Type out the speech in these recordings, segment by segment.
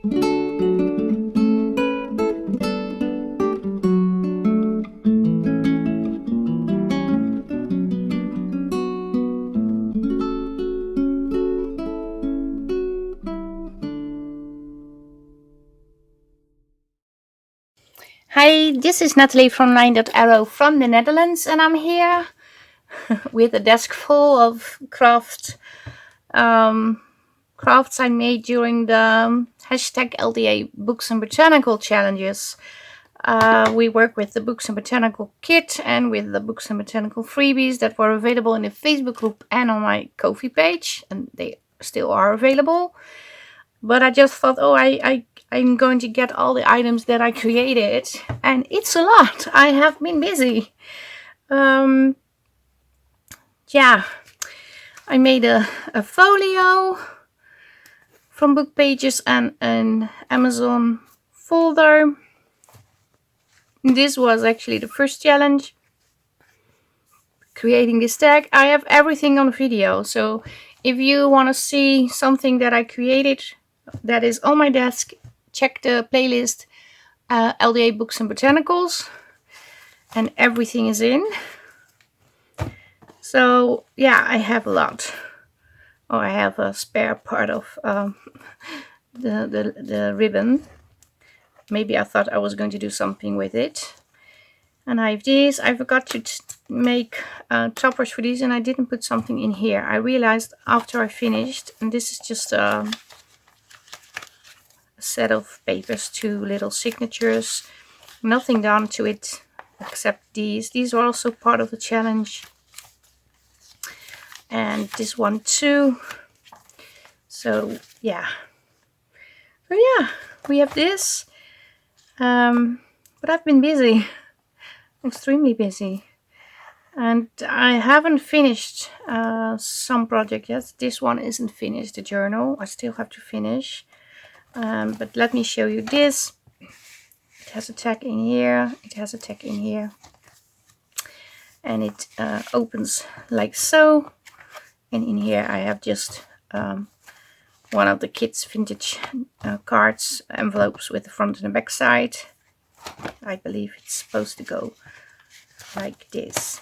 Hi, this is Nathalie from LineDotArrow from the Netherlands, and I'm here with a desk full of crafts I made during the hashtag LDA Books and Botanical Challenges. We work with the Books and Botanical kit and with the Books and Botanical freebies that were available in the Facebook group and on my Ko-fi page, and they still are available. But I just thought, I'm going to get all the items that I created, and it's a lot. I have been busy. Yeah, I made a folio from book pages and an Amazon folder. This was actually the first challenge, creating this tag. I have everything on video, so if you want to see something that I created that is on my desk, check the playlist LDA Books and Botanicals, and everything is in. So yeah, I have a lot. Oh, I have a spare part of the ribbon. Maybe I thought I was going to do something with it. And I have these. I forgot to make toppers for these, and I didn't put something in here. I realized after I finished, and this is just a set of papers, 2 little signatures, nothing done to it except these. These are also part of the challenge, and this one too. So yeah, we have this. But I've been busy, extremely busy, and I haven't finished some project yet. This one isn't finished, the journal. I still have to finish. But let me show you this. It has a tag in here. It has a tag in here. And it opens like so. And in here I have just one of the kids' vintage cards, envelopes with the front and the back side. I believe it's supposed to go like this.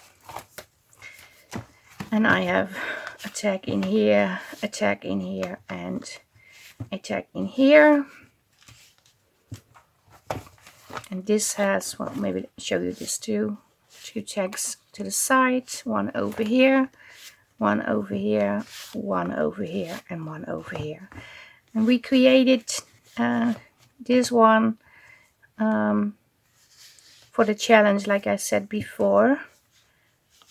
And I have a tag in here, a tag in here, and a tag in here. And this has, well, maybe show you this too. 2 tags to the side, one over here, one over here, one over here, and one over here. And we created this one for the challenge, like I said before.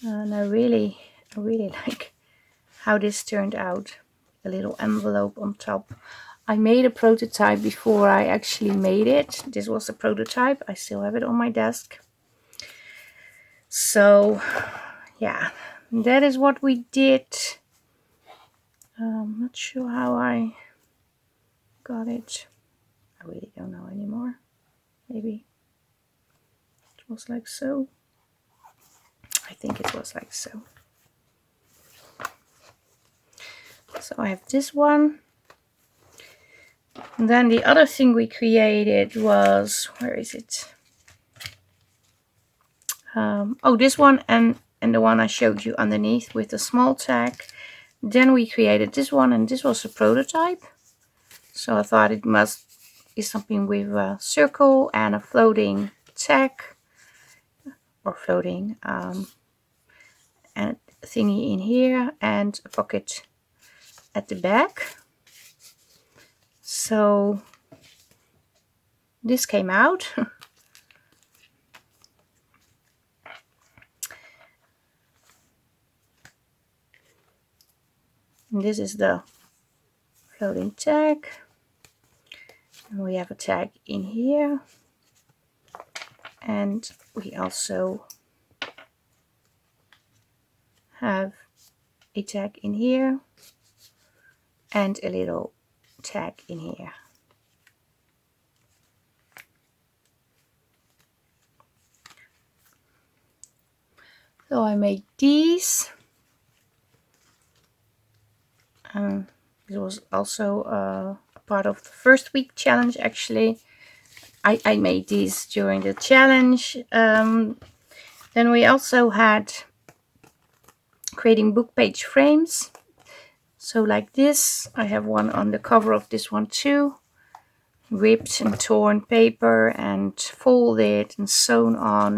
And I really like how this turned out. A little envelope on top. I made a prototype before I actually made it. This was the prototype. I still have it on my desk. So yeah, that is what we did. I'm not sure how I got it. I really don't know anymore. Maybe it was like so. I think it was like so. So I have this one. And then the other thing we created was, where is it? This one and the one I showed you underneath with the small tag. Then we created this one, and this was a prototype. So I thought it must be something with a circle and a floating tag, or floating and a thingy in here and a pocket at the back. So this came out. And this is the floating tag. And we have a tag in here. And we also have a tag in here and a little tag in here. So I made these. It was also part of the first week challenge actually. I made these during the challenge. Then we also had creating book page frames. So like this, I have one on the cover of this one too. Ripped and torn paper and folded and sewn on.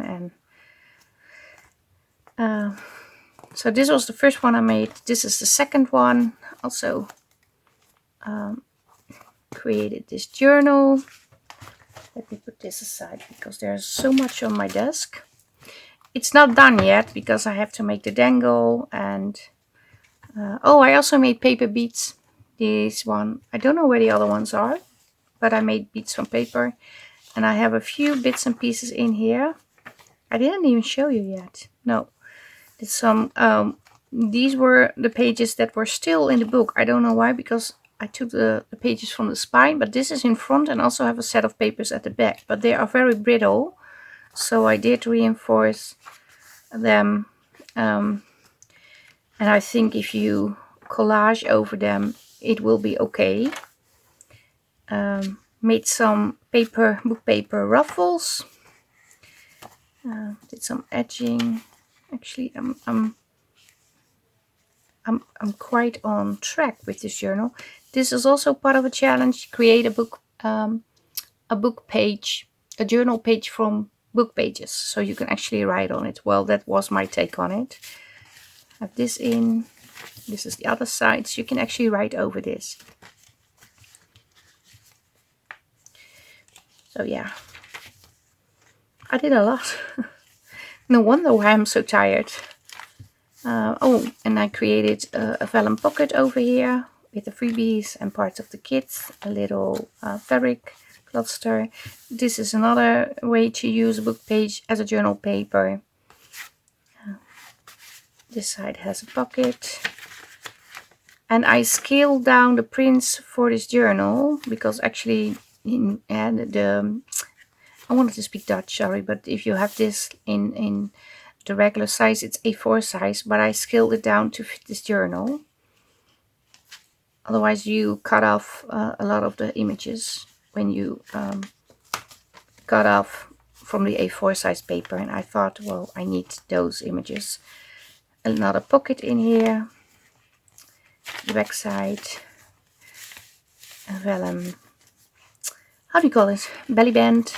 And so this was the first one I made. This is the second one. Also created this journal. Let me put this aside because there's so much on my desk. It's not done yet because I have to make the dangle. And oh, I also made paper beads. This one, I don't know where the other ones are, but I made beads from paper. And I have a few bits and pieces in here. I didn't even show you yet. No, it's some. These were the pages that were still in the book. I don't know why, because I took the pages from the spine, but this is in front and also have a set of papers at the back. But they are very brittle, so I did reinforce them. And I think if you collage over them, it will be okay. Made some book paper ruffles. Did some edging. Actually, I'm quite on track with this journal. This is also part of a challenge. Create a book page, a journal page from book pages, so you can actually write on it. Well, that was my take on it. Have this in. This is the other side, so you can actually write over this. So yeah, I did a lot. No wonder why I'm so tired. Oh, and I created a vellum pocket over here with the freebies and parts of the kit, a little fabric cluster. This is another way to use a book page as a journal paper. This side has a pocket. And I scaled down the prints for this journal because actually I wanted to speak Dutch, sorry, but if you have this in the regular size, it's A4 size, but I scaled it down to fit this journal. Otherwise you cut off a lot of the images when you cut off from the A4 size paper, and I thought, well, I need those images. Another pocket in here, the back side, a vellum, how do you call it, belly band.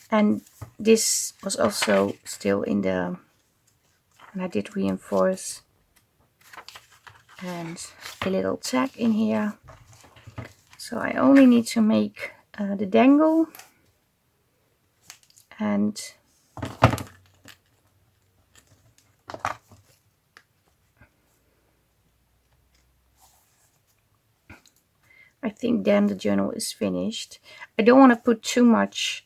And this was also still in the, and I did reinforce, and a little tag in here. So I only need to make the dangle, and I think then the journal is finished. I don't want to put too much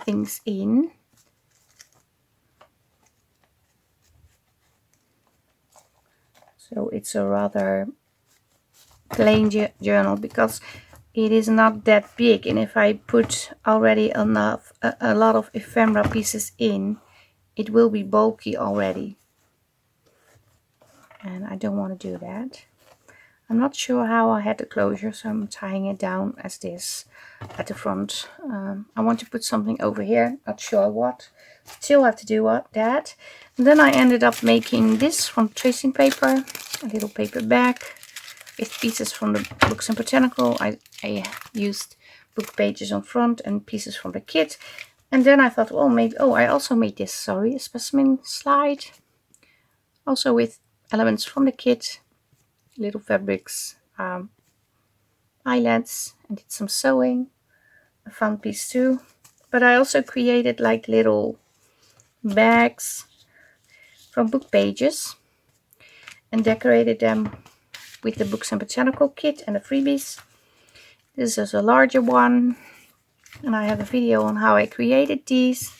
things in. So it's a rather plain journal because it is not that big, and if I put already a lot of ephemera pieces in, it will be bulky already, and I don't want to do that. I'm not sure how I had the closure, so I'm tying it down as this at the front. I want to put something over here, not sure what. Still have to do that. And then I ended up making this from tracing paper, a little paper bag with pieces from the Books and Botanical. I used book pages on front and pieces from the kit. And then I thought, well, maybe, oh, I also made this, sorry, a specimen slide. Also with elements from the kit. Little fabrics, eyelets, and did some sewing. A fun piece too. But I also created like little bags from book pages and decorated them with the Books and Botanical kit and the freebies. This is a larger one, and I have a video on how I created these.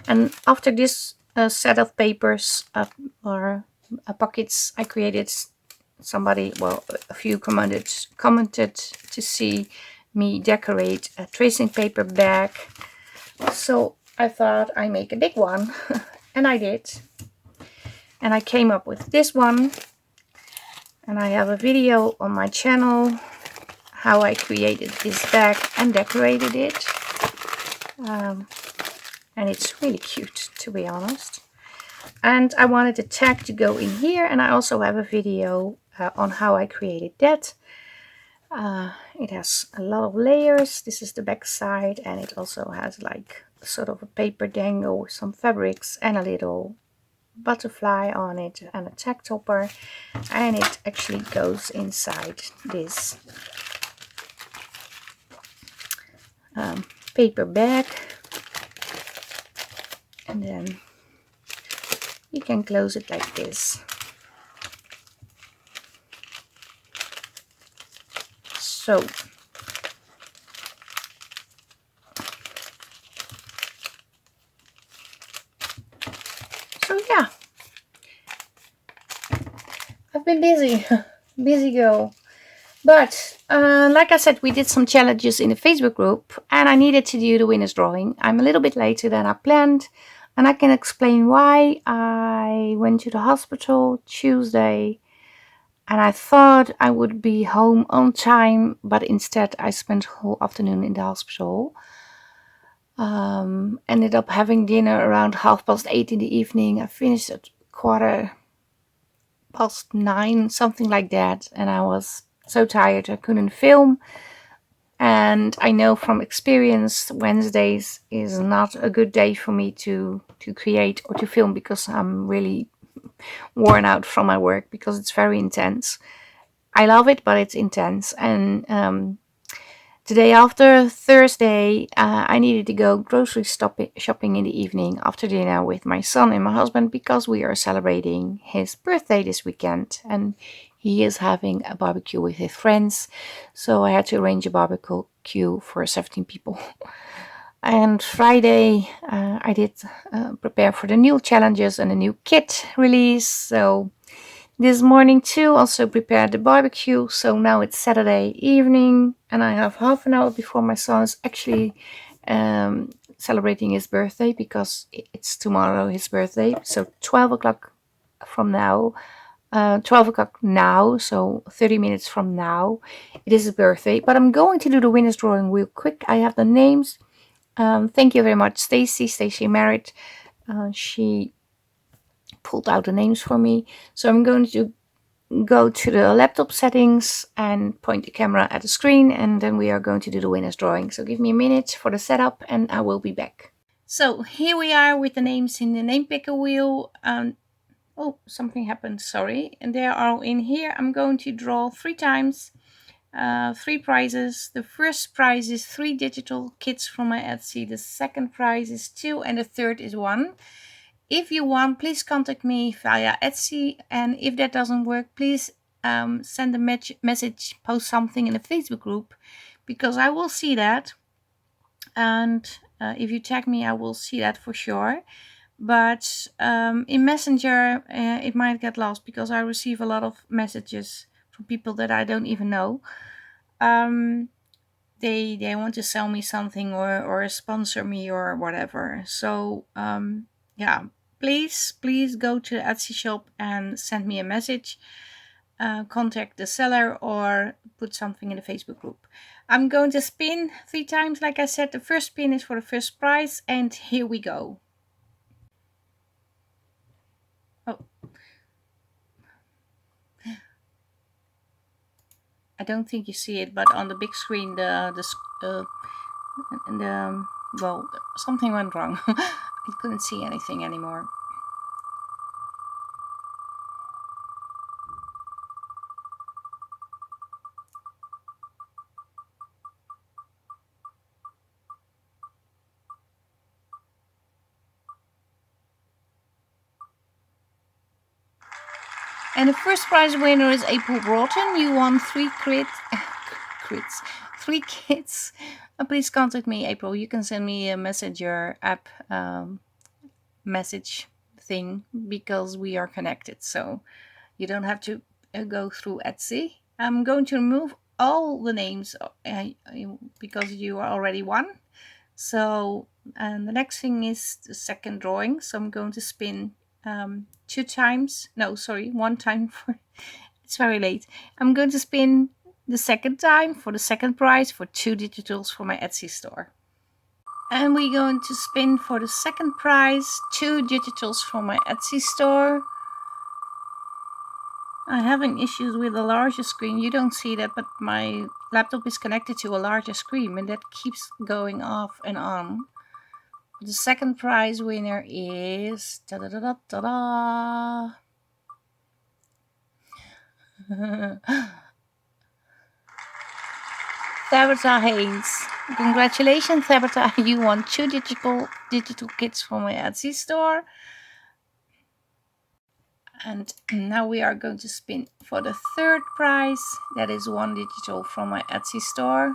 And after this set of papers or pockets, I created, somebody, well, a few commented to see me decorate a tracing paper bag. So I thought I make a big one, and I did. And I came up with this one. And I have a video on my channel how I created this bag and decorated it. And it's really cute, to be honest. And I wanted the tag to go in here, and I also have a video on how I created that. It has a lot of layers. This is the back side, and it also has like sort of a paper dangle with some fabrics and a little butterfly on it and a tag topper, and it actually goes inside this paper bag, and then you can close it like this. So yeah, I've been busy, busy girl. But like I said, we did some challenges in the Facebook group, and I needed to do the winner's drawing. I'm a little bit later than I planned, and I can explain why. I went to the hospital Tuesday, and I thought I would be home on time, but instead I spent the whole afternoon in the hospital. Ended up having dinner around 8:30 in the evening. I finished at 9:15, something like that, and I was so tired I couldn't film. And I know from experience Wednesdays is not a good day for me to create or to film, because I'm really worn out from my work, because it's very intense. I love it, but it's intense. And the day after, Thursday, I needed to go grocery shopping in the evening after dinner with my son and my husband, because we are celebrating his birthday this weekend, and he is having a barbecue with his friends. So I had to arrange a barbecue for 17 people. And Friday, I did prepare for the new challenges and a new kit release. So this morning too, also prepared the barbecue. So now it's Saturday evening, and I have half an hour before my son is actually celebrating his birthday, because it's tomorrow his birthday. So 12 o'clock from now, 12 o'clock now, so 30 minutes from now, it is his birthday. But I'm going to do the winner's drawing real quick. I have the names. Thank you very much, Stacy Merritt. She pulled out the names for me. So I'm going to go to the laptop settings and point the camera at the screen, and then we are going to do the winner's drawing. So give me a minute for the setup and I will be back. So here we are with the names in the name picker wheel. Oh, something happened, sorry. And they are all in here. I'm going to draw 3 times. 3 prizes. The first prize is 3 digital kits from my Etsy. The second prize is 2, and the third is 1. If you want, please contact me via Etsy, and if that doesn't work, please send a message, post something in the Facebook group, because I will see that, and if you tag me, I will see that for sure. But in Messenger, it might get lost, because I receive a lot of messages from people that I don't even know. They want to sell me something or sponsor me or whatever. So yeah, please go to the Etsy shop and send me a message, contact the seller, or put something in the Facebook group. I'm going to spin 3 times. Like I said, the first spin is for the first prize, and here we go. Oh, I don't think you see it, but on the big screen, well, something went wrong. I couldn't see anything anymore. And the first prize winner is April Broughton. You won 3 3 kits. Please contact me, April. You can send me a messenger app message thing, because we are connected. So you don't have to go through Etsy. I'm going to remove all the names because you are already won. So and the next thing is the second drawing. So I'm going to spin 2 times. No, sorry, 1 time for it's very late. I'm going to spin the second time for the second prize for 2 digitals for my Etsy store. And we're going to spin for the second prize 2 digitals from my Etsy store. I'm having issues with a larger screen. You don't see that, but my laptop is connected to a larger screen and that keeps going off and on. The second prize winner is ta-da-da-da-da-da. Tabitha Haynes. Congratulations, Tabitha. You won 2 digital kits from my Etsy store. And now we are going to spin for the third prize. That is 1 digital from my Etsy store.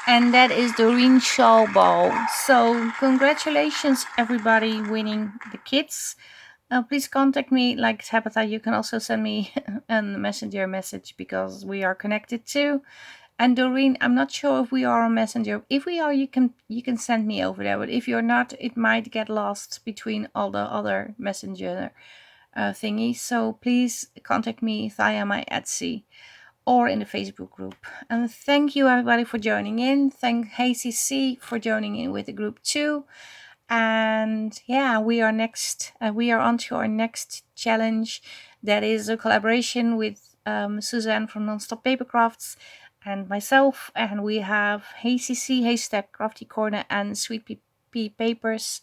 And that is Doreen Schallball. So congratulations everybody winning the kits. Please contact me like Tabitha. You can also send me a messenger message because we are connected too. And Doreen, I'm not sure if we are on Messenger. If we are, you can send me over there. But if you're not, it might get lost between all the other Messenger thingies. So please contact me via my Etsy or in the Facebook group. And thank you everybody for joining in. Thank HCC for joining in with the group too. And yeah, we are next. We are on to our next challenge. That is a collaboration with Suzanne from Nonstop Papercrafts and myself. And we have HCC, Haystack, Crafty Corner, and Sweet Pea Papers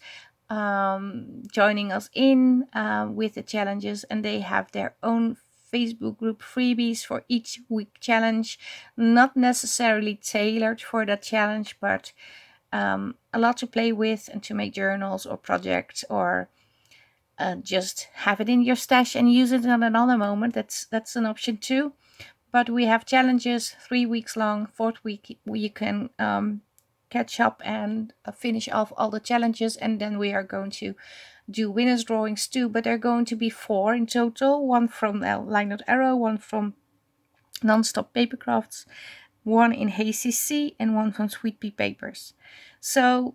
joining us in with the challenges. And they have their own Facebook group freebies for each week challenge. Not necessarily tailored for that challenge, but a lot to play with and to make journals or projects or just have it in your stash and use it at another moment. That's an option too. But we have challenges 3 weeks long. 4th week you can catch up and finish off all the challenges, and then we are going to do winners drawings too. But there are going to be 4 in total. 1 from LineDotArrow, 1 from Nonstop Papercrafts, 1 in HCC, and 1 from Sweet Pea Papers. So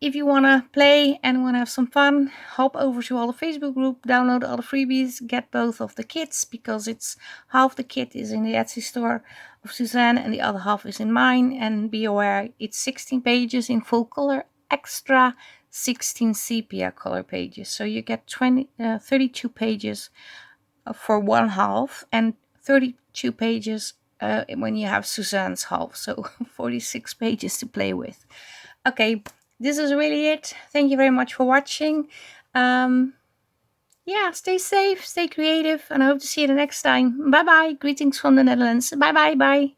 if you want to play and want to have some fun, hop over to all the Facebook group, download all the freebies, get both of the kits, because it's half the kit is in the Etsy store of Suzanne and the other half is in mine. And be aware, it's 16 pages in full color, extra 16 sepia color pages. So you get 32 pages for one half and 32 pages when you have Suzanne's half. So 46 pages to play with. Okay, this is really it. Thank you very much for watching. Yeah, stay safe, stay creative, and I hope to see you the next time. Bye bye. Greetings from the Netherlands. Bye bye. Bye.